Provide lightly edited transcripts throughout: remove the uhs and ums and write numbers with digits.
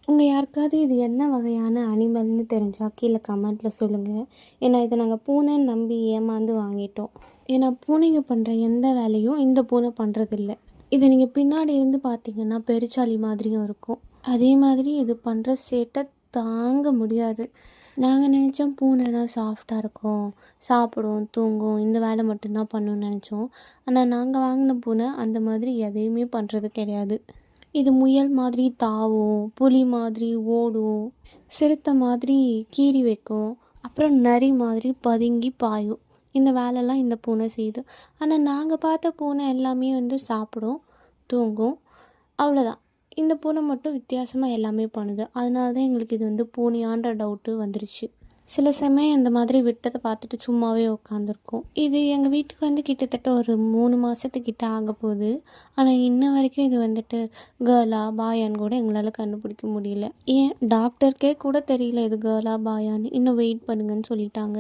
உங்கள் யாருக்காவது இது என்ன வகையான அனிமல்னு தெரிஞ்சால் கீழே கமெண்ட்டில் சொல்லுங்கள். ஏன்னா இதை நாங்கள் பூனைன்னு நம்பி ஏமாந்து வாங்கிட்டோம். ஏன்னா பூனைங்க பண்ணுற எந்த வேலையும் இந்த பூனை பண்ணுறதில்ல. இதை நீங்கள் பின்னாடி இருந்து பார்த்தீங்கன்னா பெருச்சாளி மாதிரியும் இருக்கும். அதே மாதிரி இது பண்ணுற சேட்டை தாங்க முடியாது. நாங்கள் நினச்சோம் பூனைனா சாஃப்டாக இருக்கும், சாப்பிடும், தூங்கும், இந்த வேலை மட்டும்தான் பண்ணணும்னு நினச்சோம். ஆனால் நாங்கள் வாங்கின பூனை அந்த மாதிரி எதையுமே பண்ணுறது கிடையாது. இது முயல் மாதிரி தாவும், புலி மாதிரி ஓடும், சிறுத்தை மாதிரி கீறி வைக்கும், அப்புறம் நரி மாதிரி பதுங்கி பாயும். இந்த வேலைலாம் இந்த பூனை செய்யுது. ஆனால் நாங்கள் பார்த்த பூனை எல்லாமே சாப்பிடும், தூங்கும், அவ்வளோதான். இந்த பூனை மட்டும் வித்தியாசமாக எல்லாமே பண்ணுது. அதனால தான் எங்களுக்கு இது பூனையான்ற டவுட்டு வந்துருச்சு. சில சமயம் இந்த மாதிரி விட்டதை பார்த்துட்டு சும்மாவே உட்காந்துருக்கோம். இது எங்கள் வீட்டுக்கு கிட்டத்தட்ட ஒரு 3 மாதத்துக்கிட்ட ஆக போகுது. ஆனால் இன்ன வரைக்கும் இது கேர்ளா பாயான்னு கூட எங்களால் கண்டுபிடிக்க முடியல. ஏன் டாக்டருக்கே கூட தெரியல இது கேர்ளா பாயான்னு. இன்னும் வெயிட் பண்ணுங்கன்னு சொல்லிட்டாங்க.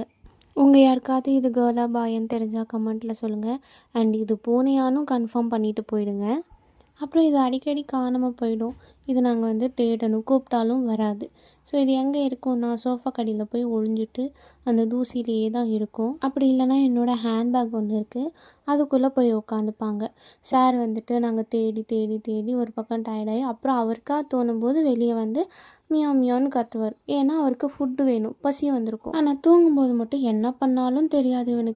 உங்கள் யாருக்காவது இது கேர்ளா பாயான்னு தெரிஞ்சால் கமெண்ட்டில் சொல்லுங்கள். அண்ட் இது பூனையானும் கன்ஃபார்ம் பண்ணிவிட்டு போயிடுங்க. அப்புறம் இது அடிக்கடி காணாமல் போயிடும். இது நாங்கள் தேடணும், கூப்பிட்டாலும் வராது. ஸோ இது எங்கே இருக்கும்னா சோஃபா கடியில் போய் ஒழிஞ்சிட்டு அந்த தூசியிலேயே தான் இருக்கும். அப்படி இல்லைனா என்னோடய ஹேண்ட்பேக் ஒன்று இருக்குது, அதுக்குள்ளே போய் உட்காந்துப்பாங்க. சார் நாங்கள் தேடி தேடி தேடி ஒரு பக்கம் டயர்டாகி அப்புறம் அவருக்காக தோணும்போது வெளியே மியாவ் மியான்னு கத்துவார். ஏன்னா அவருக்கு ஃபுட்டு வேணும், பசி வந்திருக்கும். ஆனால் தூங்கும்போது மட்டும் என்ன பண்ணாலும் தெரியாது இவனுக்கு.